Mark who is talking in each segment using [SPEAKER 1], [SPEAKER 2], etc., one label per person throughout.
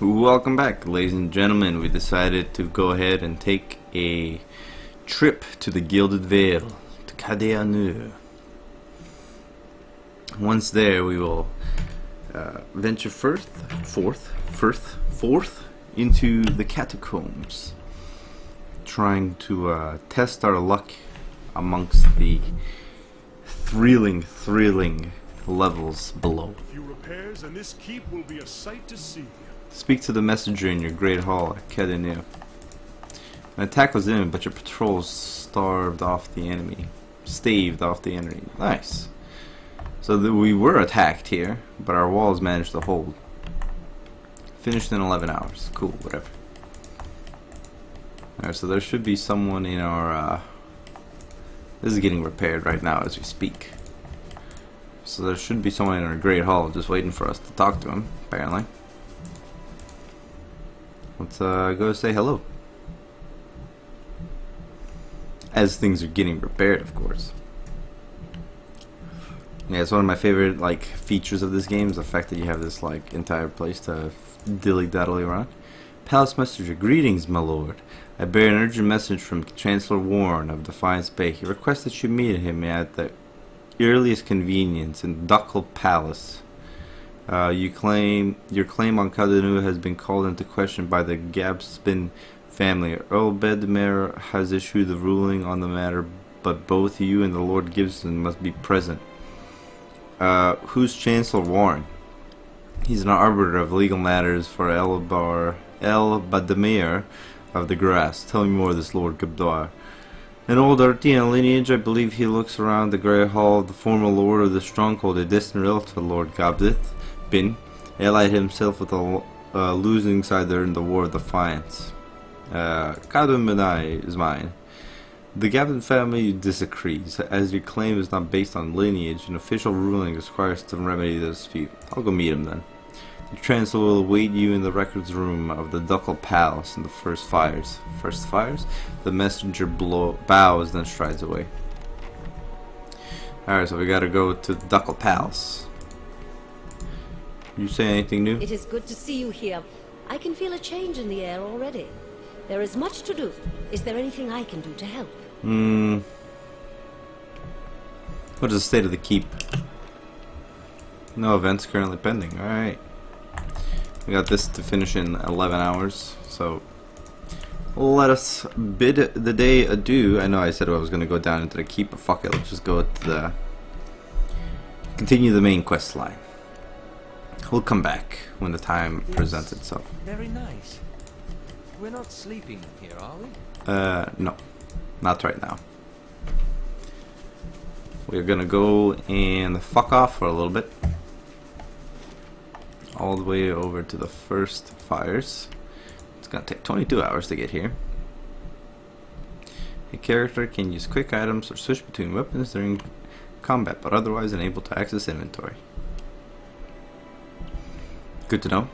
[SPEAKER 1] Welcome back, ladies and gentlemen. We decided to go ahead and take a trip to the Gilded Vale, to Cadeanu. Once there, we will venture forth into the catacombs, trying to test our luck amongst the thrilling levels below.
[SPEAKER 2] A few repairs and this keep will be a sight to see.
[SPEAKER 1] Speak to the messenger in your great hall at Cadeanu. An attack was imminent, but your patrols staved off the enemy. Nice. So we were attacked here, but our walls managed to hold. Finished in 11 hours. Cool, whatever. Alright, so there should be someone in our... This is getting repaired right now as we speak. So there should be someone in our great hall just waiting for us to talk to him, apparently. Let's go say hello. As things are getting repaired, of course. Yeah, it's one of my favorite features of this game is the fact that you have this entire place to dilly-daddly around. Palace Messenger, greetings, my lord. I bear an urgent message from Chancellor Warren of Defiance Bay. He requests that you meet him at the earliest convenience in Ducal Palace. Your claim on Cadeanu has been called into question by the Gabspin family. Earl Bedmer has issued the ruling on the matter, but both you and the Lord Gibson must be present. Who's Chancellor Warren? He's an arbiter of legal matters for El Bademir of the Grass. Tell me more of this Lord Gabdar. An old Artian lineage, I believe he looks around the Grey Hall of the former lord of the stronghold, a distant relative of Lord Gabdith. Allied himself with the losing side there in the War of Defiance. Kadum is mine. The Gabin family disagrees, as your claim is not based on lineage. An official ruling requires to remedy the dispute. I'll go meet him then. The Chancellor will await you in the records room of the Ducal Palace in the first fires. First fires? The messenger bows, then strides away. Alright, so we gotta go to the Ducal Palace. You say anything new?
[SPEAKER 3] It is good to see you here. I can feel a change in the air already. There is much to do. Is there anything I can do to help?
[SPEAKER 1] What is the state of the keep? No events currently pending. Alright. We got this to finish in 11 hours, so let us bid the day adieu. I know I said I was going to go down into the keep, but fuck it, let's just go to the... continue the main quest line. We'll come back when the time presents itself.
[SPEAKER 4] Very nice. We're not sleeping here, are we?
[SPEAKER 1] No. Not right now. We're gonna go and fuck off for a little bit. All the way over to the first fires. It's gonna take 22 hours to get here. A character can use quick items or switch between weapons during combat, but otherwise unable to access inventory. Good to know.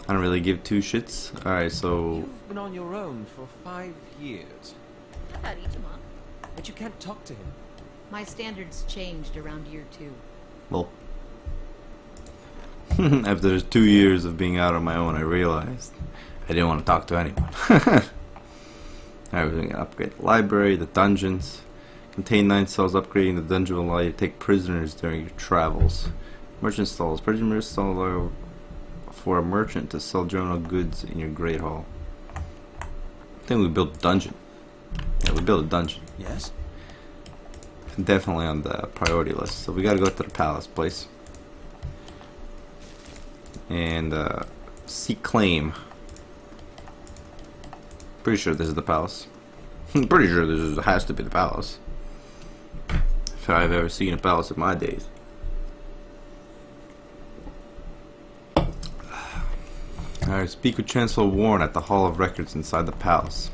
[SPEAKER 1] I don't really give two shits. Alright, so...
[SPEAKER 4] You've been on your own for 5 years.
[SPEAKER 5] About each month.
[SPEAKER 4] But you can't talk to him.
[SPEAKER 5] My standards changed around year 2.
[SPEAKER 1] Well... After 2 years of being out on my own, I realized I didn't want to talk to anyone. Alright, we're going to upgrade the library, the dungeons. Contain 9 cells. Upgrading the dungeon will allow you to take prisoners during your travels. Merchant stalls. Prisoner stall are for a merchant to sell general goods in your great hall. I think we built a dungeon. Yeah, we built a dungeon.
[SPEAKER 4] Yes?
[SPEAKER 1] Definitely on the priority list. So we gotta go to the palace place. And seek claim. Pretty sure this is the palace. I'm pretty sure this has to be the palace. If I've ever seen a palace in my days. Alright, speak with Chancellor Warren at the Hall of Records inside the palace.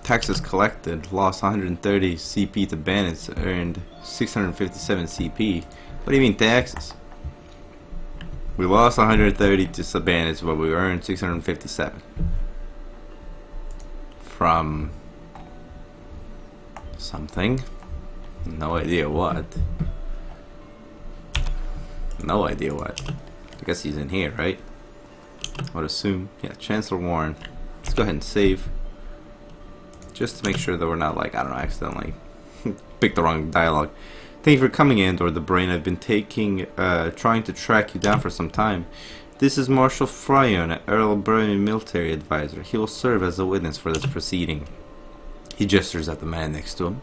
[SPEAKER 1] Taxes collected, lost 130 CP to bandits, earned 657 CP. What do you mean taxes? We lost 130 to bandits, but we earned 657. From something. No idea what. No idea what. I guess he's in here, right? I would assume. Yeah, Chancellor Warren. Let's go ahead and save. Just to make sure that we're not, like, I don't know, accidentally picked the wrong dialogue. Thank you for coming, Andor the Brain. I've been trying to track you down for some time. This is Marshal Fryon, Earl Byrne military advisor. He will serve as a witness for this proceeding. He gestures at the man next to him.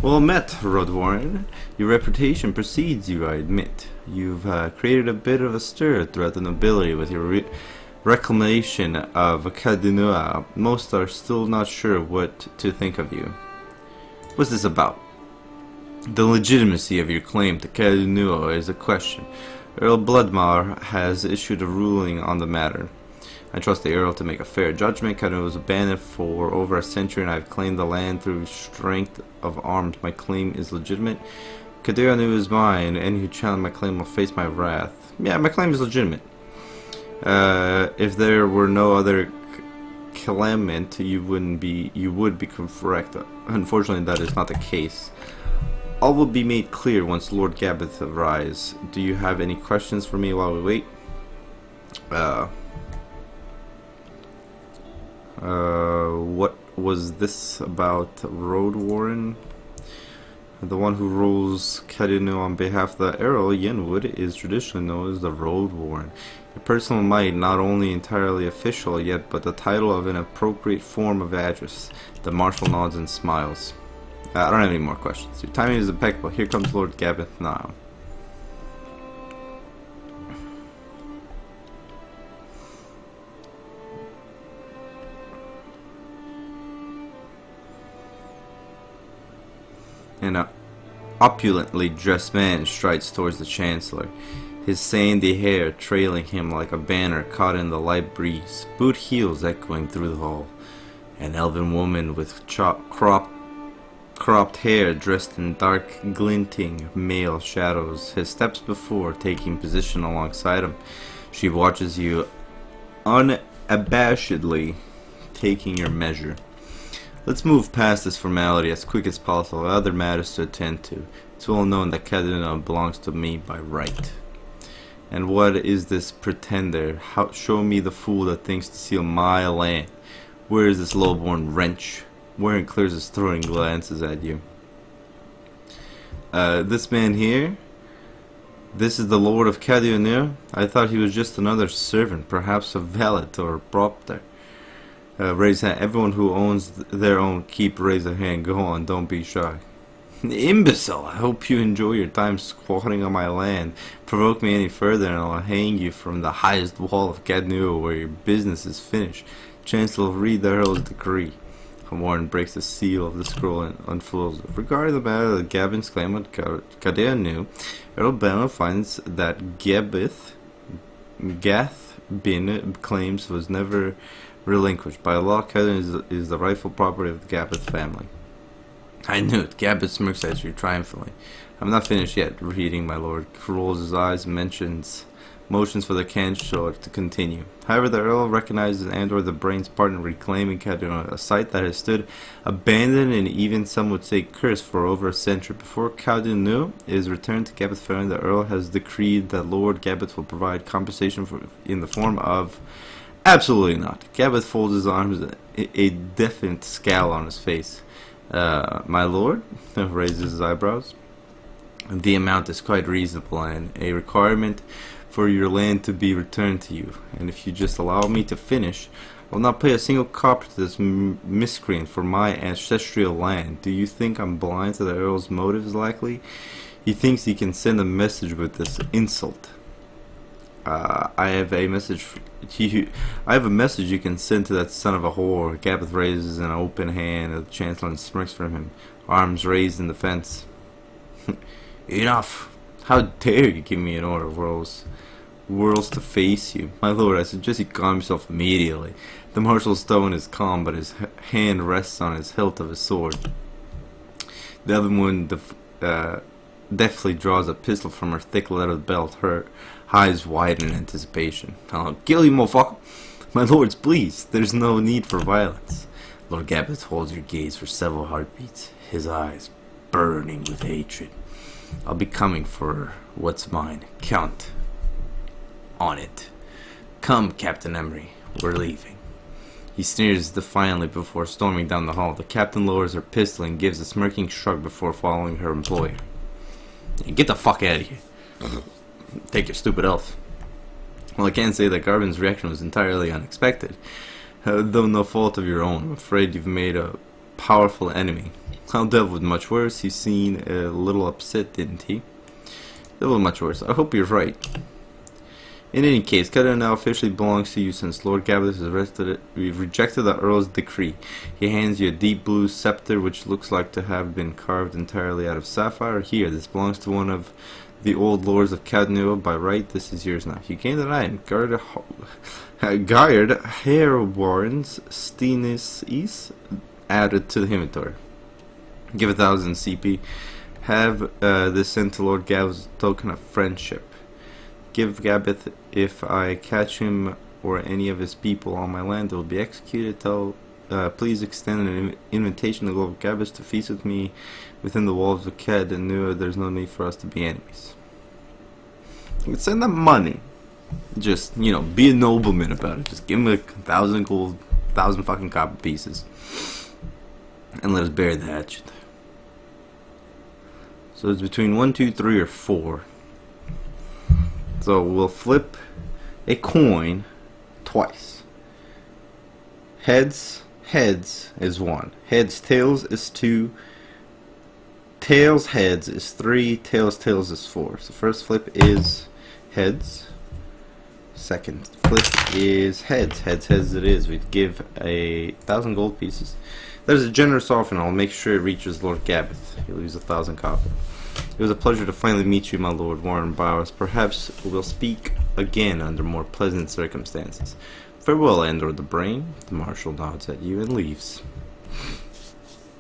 [SPEAKER 1] Well met, Rod Warren. Your reputation precedes you, I admit. You've created a bit of a stir throughout the nobility with your reclamation of Cadinua. Most are still not sure what to think of you. What's this about? The legitimacy of your claim to Cadinua is a question. Earl Bloodmar has issued a ruling on the matter. I trust the Earl to make a fair judgment. Cadinua was abandoned for over a century, and I've claimed the land through strength of arms. My claim is legitimate. Cadinua is mine. Any who challenge my claim will face my wrath. Yeah, my claim is legitimate. If there were no other claimant, you would be correct. Unfortunately, that is not the case. All will be made clear once Lord Gabbath arrives. Do you have any questions for me while we wait? What was this about, Road Warren? The one who rules Cadinua on behalf of the Earl Yenwood is traditionally known as the Road Warren. A personal might, not only entirely official yet, but the title of an appropriate form of address. The Marshal nods and smiles. I don't have any more questions. Your timing is impeccable. Here comes Lord Gabbath now. An opulently dressed man strides towards the Chancellor, his sandy hair trailing him like a banner caught in the light breeze, boot heels echoing through the hall. An elven woman with cropped hair dressed in dark, glinting male shadows, his steps before taking position alongside him. She watches you unabashedly, taking your measure. Let's move past this formality as quick as possible. Other matters to attend to. It's well known that Cadinua belongs to me by right. And what is this pretender? Show me the fool that thinks to steal my land. Where is this low-born wretch? Warren clears his throat and glances at you. This man here? This is the Lord of Cadinua? I thought he was just another servant, perhaps a valet or a propter. Raise hand. Everyone who owns their own keep, raise a hand. Go on, don't be shy. Imbecile! I hope you enjoy your time squatting on my land. Provoke me any further and I'll hang you from the highest wall of Cadinua where your business is finished. Chancellor, read the Earl's decree. Warren breaks the seal of the scroll and unfolds it. Regarding the matter of Gabin's claim on Cadinua, Earl Banner finds that Gathbin claims was never relinquished. By law, Cadinua is the rightful property of the Gabbath family. I knew it. Gabbath smirks at you triumphantly. I'm not finished yet. Reading, my lord. Rolls his eyes and motions for the Chancellor to continue. However, the Earl recognizes Andor the Brain's part in reclaiming Cadinua, a site that has stood abandoned and even some would say cursed for over a century. Before Cadinua is returned to Gabbath family, the Earl has decreed that Lord Gabbath will provide compensation in the form of... Absolutely not. Gabbath folds his arms, a definite scowl on his face. My lord? Raises his eyebrows. The amount is quite reasonable and a requirement for your land to be returned to you. And if you just allow me to finish, I will not pay a single copper to this miscreant for my ancestral land. Do you think I'm blind to the Earl's motives likely? He thinks he can send a message with this insult. I have a message you can send to that son of a whore. Gabbath raises an open hand at the Chancellor and smirks from him, arms raised in defense. Enough! How dare you give me an order, whirls to face you. My lord, I suggest you calm yourself immediately. The Marshal's tone is calm, but his hand rests on his hilt of his sword. The other one deftly draws a pistol from her thick leather belt, her eyes wide in anticipation. I'll kill you, motherfucker! My lords, please, there's no need for violence. Lord Gabbath holds your gaze for several heartbeats, his eyes burning with hatred. I'll be coming for what's mine. Count on it. Come, Captain Emery. We're leaving. He sneers defiantly before storming down the hall. The captain lowers her pistol and gives a smirking shrug before following her employer. Get the fuck out of here. Take your stupid elf. Well, I can't say that Garvin's reaction was entirely unexpected. Though no fault of your own, I'm afraid you've made a powerful enemy. I'll deal with much worse. He seemed a little upset, didn't he? Deal with much worse. I hope you're right. In any case, Keter now officially belongs to you since Lord Gabbath has rejected the Earl's decree. He hands you a deep blue scepter which looks like to have been carved entirely out of sapphire. Here, this belongs to one of the old lords of Cadnua. By right, this is yours now. You can't deny it. Gaired Hairwarren's Steenis is added to the inventory. Give 1,000 CP. Have this sent to Lord Gabbath's token of friendship. Give Gabbath, if I catch him or any of his people on my land, they will be executed. Please extend an invitation to Lord Gabbath to feast with me within the walls of Ked and knew there's no need for us to be enemies. You can send them money. Just, you know, be a nobleman about it. Just give him 1,000 gold, 1,000 fucking copper pieces. And let us bury the hatchet. So it's between 1, 2, 3, or 4. So we'll flip a coin twice. Heads is 1. Heads, tails is 2. Tails, heads is 3. Tails is 4. So first flip is heads. Second flip is heads. Heads it is. We'd give 1,000 gold pieces. There's a generous offer, and I'll make sure it reaches Lord Gabbath. He'll lose 1,000 copper. It was a pleasure to finally meet you, my Lord Warren Bowers. Perhaps we'll speak again under more pleasant circumstances. Farewell, Andor the Brain. The Marshal nods at you and leaves.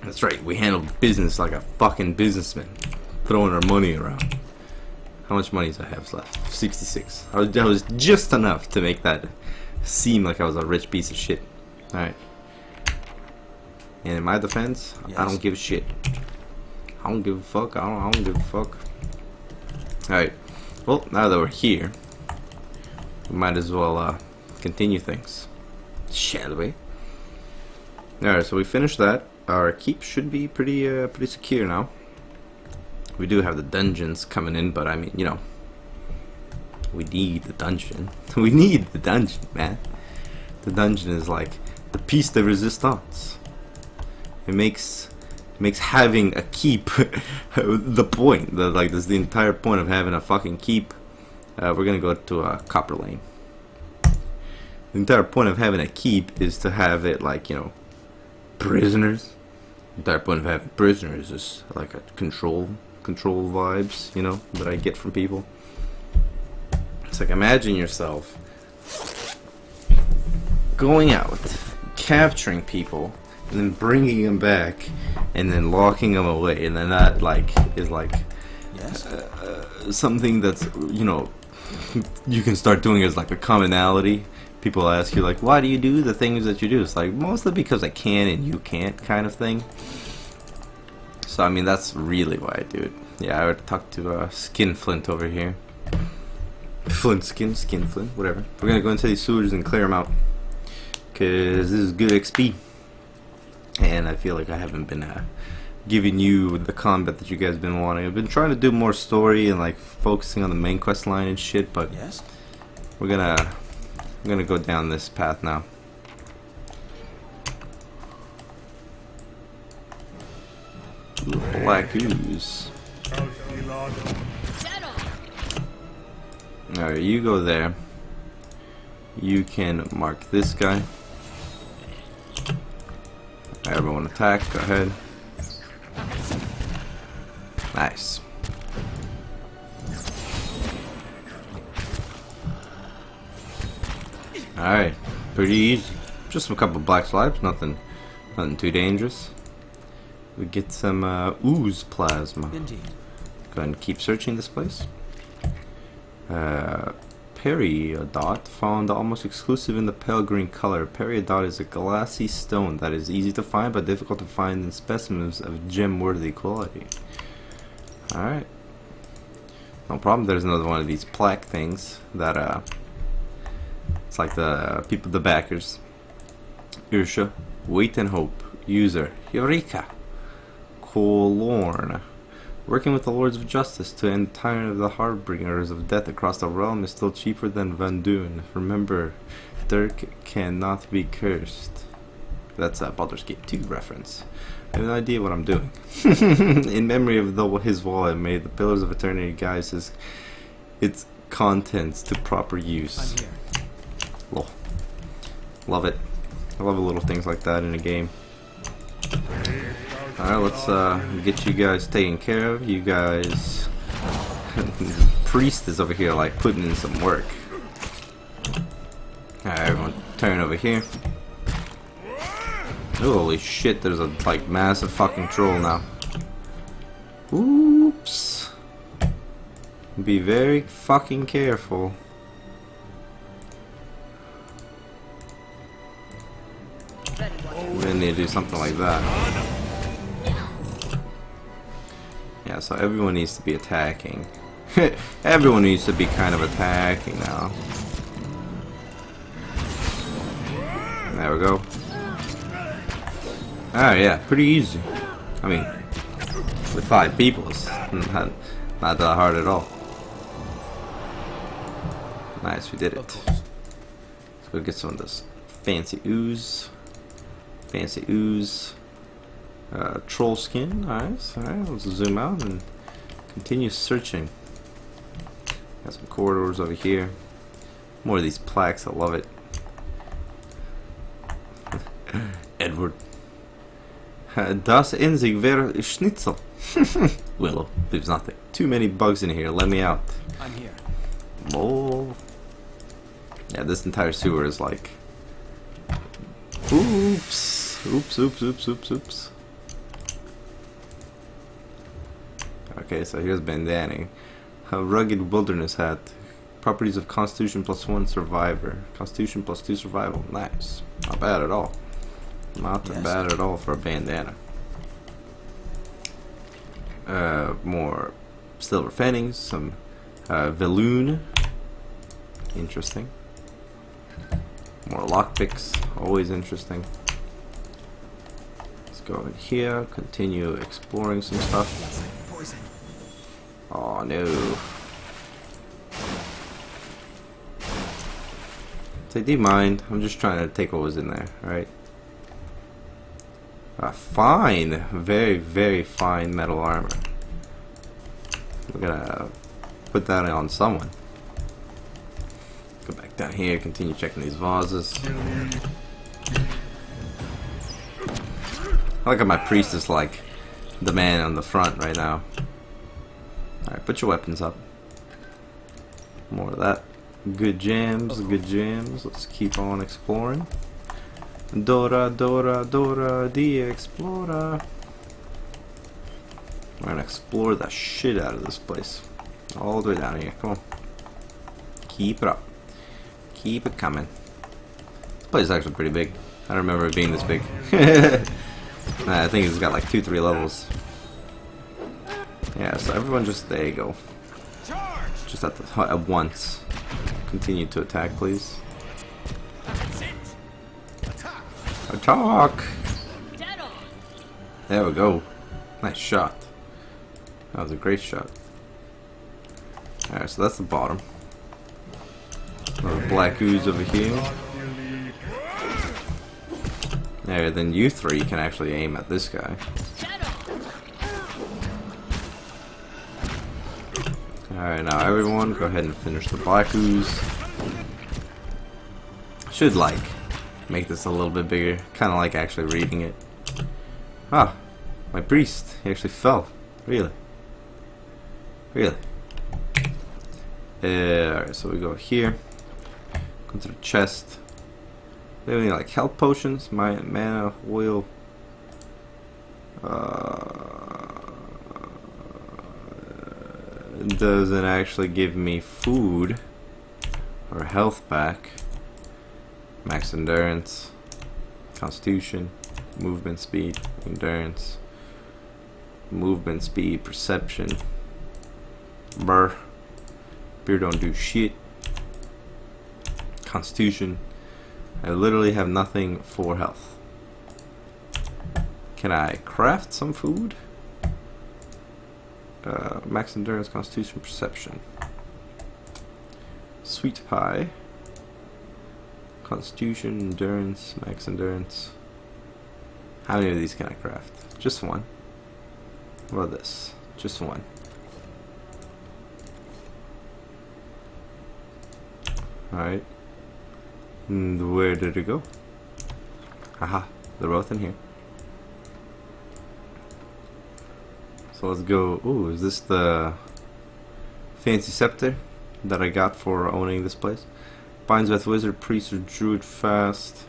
[SPEAKER 1] That's right, we handled business like a fucking businessman. Throwing our money around. How much money do I have left? 66. That was just enough to make that seem like I was a rich piece of shit. Alright. And in my defense, yes. I don't give a shit. I don't give a fuck. I don't give a fuck. Alright. Well, now that we're here, we might as well continue things. Shall we? Alright, so we finished that. Our keep should be pretty secure now. We do have the dungeons coming in, but I mean, you know, we need the dungeon. We need the dungeon, man. The dungeon is like the piece de resistance. It makes having a keep the point. That's the entire point of having a fucking keep. We're gonna go to a copper lane. The entire point of having a keep is to have it like, you know, prisoners. The entire point of having prisoners is like a control vibes, you know, that I get from people. It's like, imagine yourself going out, capturing people, and then bringing them back, and then locking them away, and then that like is like
[SPEAKER 4] yes?
[SPEAKER 1] something that's, you know, you can start doing as like a commonality. People ask you like, why do you do the things that you do? It's like, mostly because I can and you can't, kind of thing. So I mean, that's really why I do it. Yeah, I would talk to Skinflint over here. Skinflint, whatever. We're gonna go into these sewers and clear them out, cause this is good XP. And I feel like I haven't been giving you the combat that you guys have been wanting. I've been trying to do more story and like focusing on the main quest line and shit, but
[SPEAKER 4] yes?
[SPEAKER 1] I'm gonna go down this path now. Ooh, black ooze. Alright, you go there. You can mark this guy. Everyone attack, go ahead. Nice. Alright, pretty easy. Just a couple black slabs, nothing too dangerous. We get some ooze plasma.
[SPEAKER 4] Indeed.
[SPEAKER 1] Go ahead and keep searching this place. Peridot, found almost exclusive in the pale green color. Peridot is a glassy stone that is easy to find but difficult to find in specimens of gem-worthy quality. Alright, No problem. There's another one of these plaque things that it's like the people, the backers. Ursha, wait and hope. User, Eureka. Colorn. Working with the Lords of Justice to end tyranny of the Harbingers of Death across the realm is still cheaper than Van Doon. Remember, Dirk cannot be cursed. That's a Baldur's Gate 2 reference. I have no idea what I'm doing. In memory of his wallet, made the Pillars of Eternity guise its contents to proper use.
[SPEAKER 4] I'm here.
[SPEAKER 1] Lol. Love it. I love little things like that in a game. Alright, let's get you guys taken care of. You guys... Priest is over here like putting in some work. Alright, everyone turn over here. Holy shit, there's a like massive fucking troll now. Oops. Be very fucking careful. We're gonna need to do something like that. Yeah, so everyone needs to be attacking. Everyone needs to be kind of attacking now. There we go. Oh yeah, pretty easy. I mean, with 5 people, it's not that hard at all. Nice, we did it. Let's go get some of this fancy ooze. Fancy ooze. Troll skin, nice. Alright, let's zoom out and continue searching. Got some corridors over here. More of these plaques, I love it. Edward. Das einzig wäre Schnitzel. Willow, leaves nothing. Too many bugs in here, let me out.
[SPEAKER 4] I'm here.
[SPEAKER 1] Oh. Yeah, this entire sewer is like... Oops. Oops, oops, oops, oops, oops. Okay, so here's Bandani. A rugged wilderness hat. Properties of Constitution +1 Survivor. Constitution +2 Survival. Nice. Not bad at all. Not bad at all for a bandana. More silver fannings, some Veloon. Interesting. More lockpicks, always interesting. Let's go in here, continue exploring some stuff.
[SPEAKER 4] Poison.
[SPEAKER 1] Oh no. So do you mind? I'm just trying to take what was in there, alright? Fine, very, very fine metal armor. We're gonna put that on someone. Go back down here, continue checking these vases. I like how my priest is like the man on the front right now. Alright, put your weapons up. More of that. Good gems, good gems. Let's keep on exploring. Dora, Dora, Dora, the Explorer. We're gonna explore the shit out of this place. All the way down here. Come on. Keep it up. Keep it coming. This place is actually pretty big. I don't remember it being this big. I think it's got like 2-3 levels. Yeah, so everyone just, there you go. Just at once. Continue to attack, please. Attack! There we go. Nice shot. That was a great shot. Alright, so that's the bottom. Another black ooze over here. There, then you 3 can actually aim at this guy. Alright, now everyone go ahead and finish the black ooze. Should like make this a little bit bigger. Kinda like actually reading it. Ah, my priest. He actually fell. Really? Really? Alright, so we go here. Go to the chest. They have any like health potions? My mana, oil. It doesn't actually give me food or health back. Max endurance, constitution, movement speed, endurance, movement speed, perception. Brr. Beer don't do shit. Constitution. I literally have nothing for health. Can I craft some food? Max endurance, constitution, perception. Sweet pie. Constitution, endurance, max endurance. How many of these can I craft? Just one. What about this? Just one. Alright. And where did it go? Haha, they're both in here. So let's go. Ooh, is this the fancy scepter that I got for owning this place? Binds with wizard, priest, or druid fast.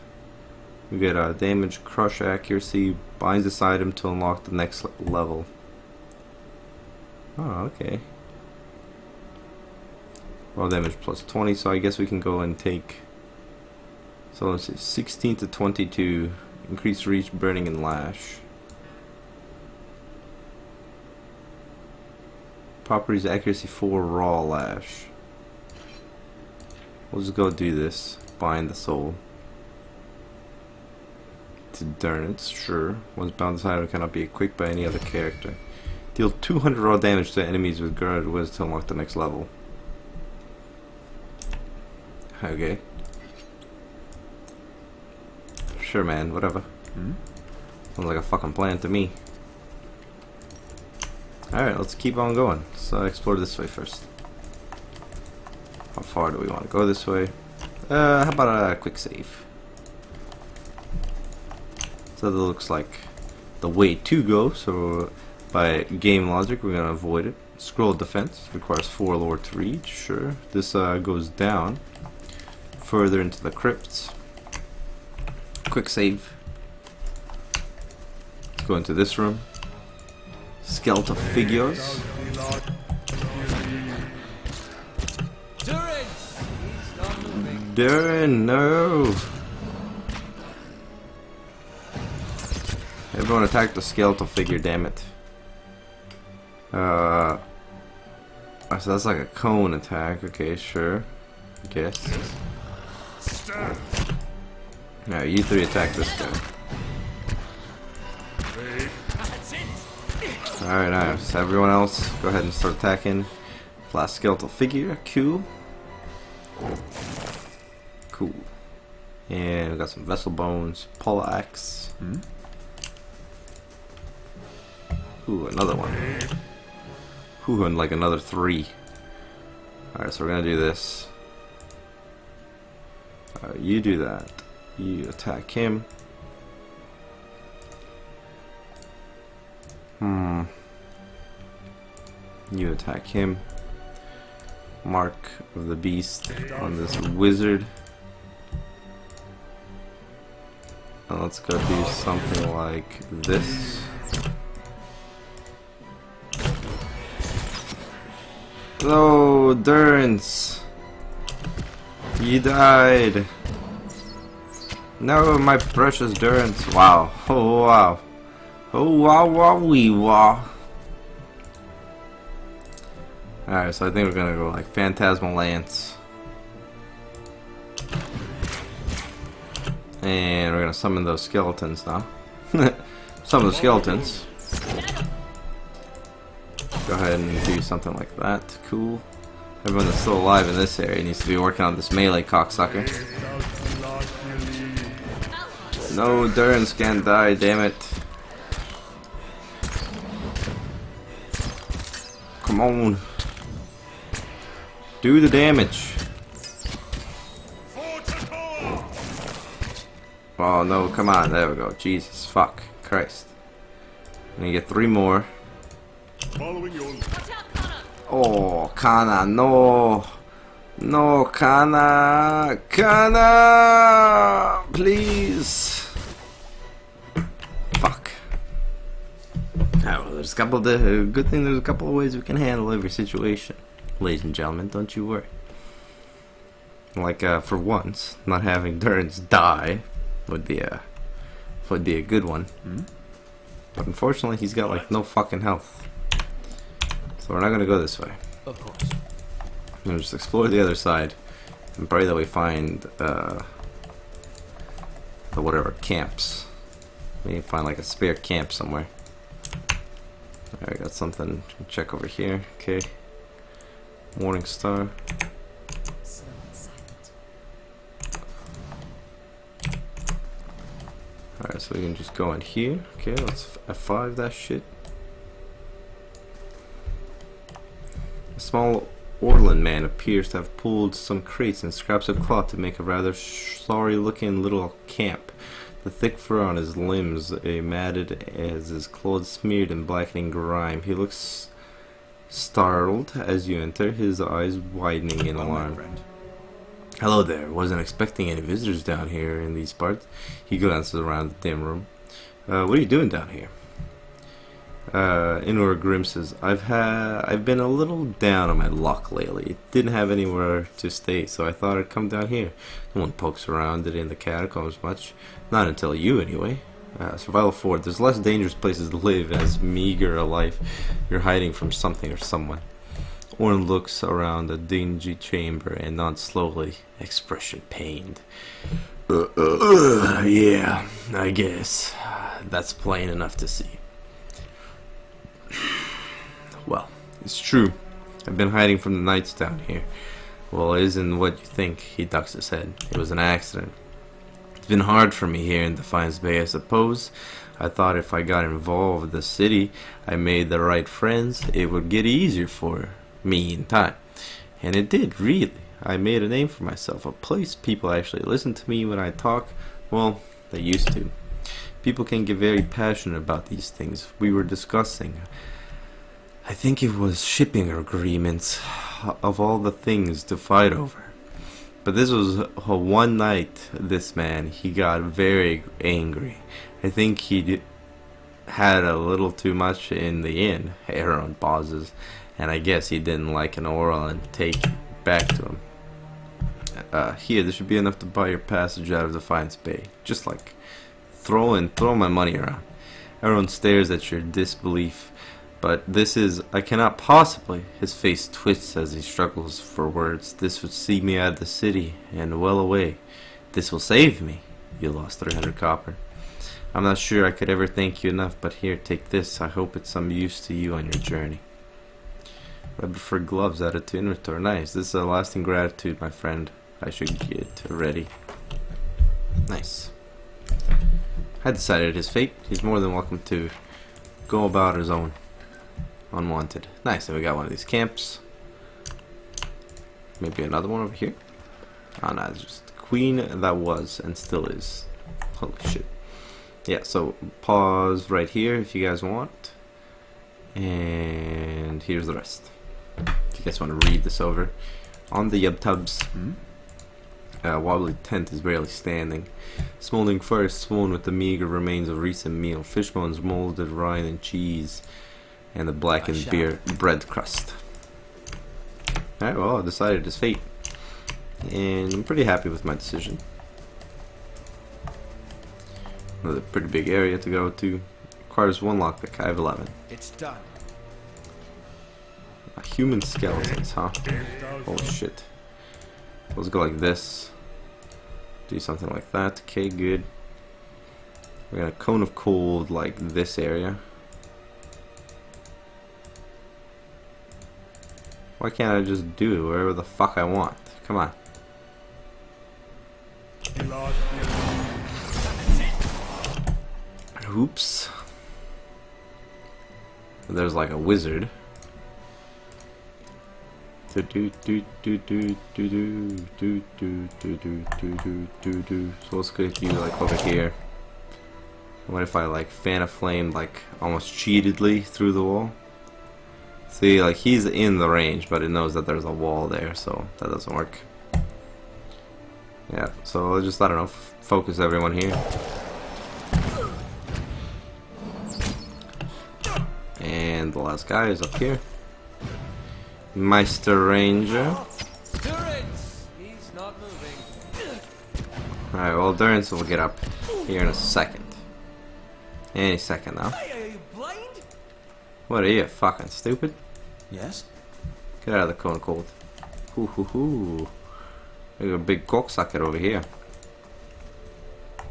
[SPEAKER 1] We get damage, crush, accuracy. Binds this item to unlock the next level. Oh, okay. Raw damage plus 20, so I guess we can go and take. So let's see, 16 to 22. Increase reach, burning, and lash. Properties accuracy 4, raw lash. We'll just go do this. Bind the soul. To Durnance, sure. Once bound, this item cannot be equipped by any other character. Deal 200 raw damage to enemies with guarded wiz to unlock the next level. Okay. Sure, man. Whatever. Sounds like a fucking plan to me. Alright, let's keep on going. So explore this way first. How far do we want to go this way? How about a quick save? So that looks like the way to go, so by game logic we're going to avoid it. Scroll defense requires 4 lore to reach, sure. This goes down further into the crypts. Quick save. Let's go into this room. Skeletal figures. Durin, no! Everyone attack the skeletal figure, damn it. So that's like a cone attack, okay, sure. I guess. Alright, you three attack this guy. Alright, nice. Everyone else, go ahead and start attacking. Last skeletal figure, cool. Cool. And we got some vessel bones, poleaxe. Ooh, another one. Ooh, and like another 3. Alright, so we're gonna do this. You do that. You attack him. You attack him. Mark of the beast on this wizard. And let's go do something like this. No, Durance. You died. No, my precious Durance. Wow. Oh wow. Oh wow wow wee wow. Alright, so I think we're gonna go like Phantasmal Lance. And we're gonna summon those skeletons now. Summon the skeletons. Go ahead and do something like that. Cool. Everyone that's still alive in this area needs to be working on this melee cocksucker. No, Durance can't die, damn it. Come on. Do the damage. Oh no, come on, there we go. Jesus, fuck. Christ. I'm gonna get 3 more.
[SPEAKER 2] Following your
[SPEAKER 1] Oh, Kana, no. No, Kana. Kana! Please. Fuck. Oh, there's a couple of good thing there's a couple of ways we can handle every situation. Ladies and gentlemen, don't you worry. Like, for once, not having Durance die would be a good one. But unfortunately, he's got like no fucking health. So we're not gonna go this way.
[SPEAKER 4] Of course.
[SPEAKER 1] And just explore the other side. And pray that we find the whatever camps. Maybe find like a spare camp somewhere. Alright, got something. Check over here. Okay. Morning Star. Alright, so we can just go in here. Okay, let's F5 that shit. A small Orland man appears to have pulled some crates and scraps of cloth to make a rather sorry looking little camp. The thick fur on his limbs matted as his clothes smeared in blackening grime. He looks startled as you enter, his eyes widening in alarm. Hello there, wasn't expecting any visitors down here in these parts. He glances around the dim room. What are you doing down here? Inor grimaces. I've been a little down on my luck lately. Didn't have anywhere to stay, so I thought I'd come down here. No one pokes around it in the catacombs much. Not until you, anyway. Survival 4. There's less dangerous places to live as meager a life. You're hiding from something or someone. Orn looks around the dingy chamber and nods slowly, expression pained. Yeah, I guess. That's plain enough to see. Well, it's true. I've been hiding from the knights down here. Well, it isn't what you think. He ducks his head. It was an accident. It's been hard for me here in Defiance Bay, I suppose. I thought if I got involved with the city, I made the right friends, it would get easier for me in time. And it did, really. I made a name for myself, a place people actually listen to me when I talk. Well, they used to. People can get very passionate about these things. We were discussing, I think it was shipping agreements, of all the things to fight over. But this was one night, this man, he got very angry. I think he had a little too much in the inn. Aaron pauses, and I guess he didn't like an oral and take it back to him. Here, this should be enough to buy your passage out of Defiance Bay. Just like throw my money around. Everyone stares at your disbelief, but this is, I cannot possibly. His face twists as he struggles for words. This would see me out of the city and well away. This will save me. You lost 300 copper. I'm not sure I could ever thank you enough, but here, take this. I hope it's some use to you on your journey. I prefer gloves added to inventory. Nice. This is a lasting gratitude, my friend. I should get ready. Nice. I decided his fate. He's more than welcome to go about his own. Unwanted. Nice. And we got one of these camps. Maybe another one over here. Oh no, it's just the queen that was and still is. Holy shit. Yeah, so pause right here if you guys want. And here's the rest. If you guys want to read this over. On the Ep12, wobbly tent is barely standing. Smoldering fire is swollen with the meager remains of recent meal. Fish bones, molded rind and cheese. And the blackened bread crust. Alright, well, I decided his fate. And I'm pretty happy with my decision. Another pretty big area to go to. Requires one lockpick. I have 11.
[SPEAKER 4] It's done.
[SPEAKER 1] Human skeletons, huh? Oh shit. Let's go like this. Do something like that. Okay, good. We got a cone of cold like this area. Why can't I just do it wherever the fuck I want? Come on. Oops. There's like a wizard. So let's go to like over here. What if I like fan a flame like almost cheatedly through the wall? See, like he's in the range, but it knows that there's a wall there, so that doesn't work. Yeah, so I'll just, I don't know, focus everyone here. And the last guy is up here. Meister Ranger.
[SPEAKER 4] He's not moving.
[SPEAKER 1] Alright, well, Durance will get up here in a second. Any second now.
[SPEAKER 4] Hey, are you blind?
[SPEAKER 1] What are you, fucking stupid?
[SPEAKER 4] Yes.
[SPEAKER 1] Get out of the cone of cold. Hoo hoo hoo. We got a big cocksucker over here. I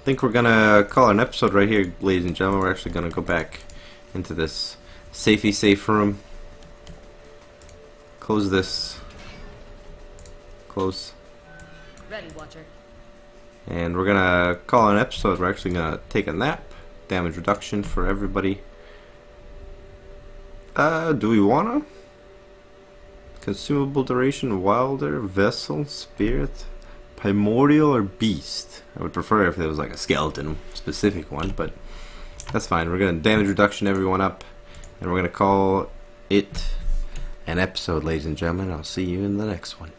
[SPEAKER 1] think we're gonna call an episode right here, ladies and gentlemen. We're actually gonna go back into this safe room. Close this. Close.
[SPEAKER 5] Ready, Watcher.
[SPEAKER 1] And we're gonna call an episode. We're actually gonna take a nap. Damage reduction for everybody. Do we wanna? Consumable duration, wilder, vessel, spirit, primordial, or beast? I would prefer if there was like a skeleton specific one, but that's fine. We're gonna damage reduction everyone up, and we're gonna call it an episode, ladies and gentlemen. I'll see you in the next one.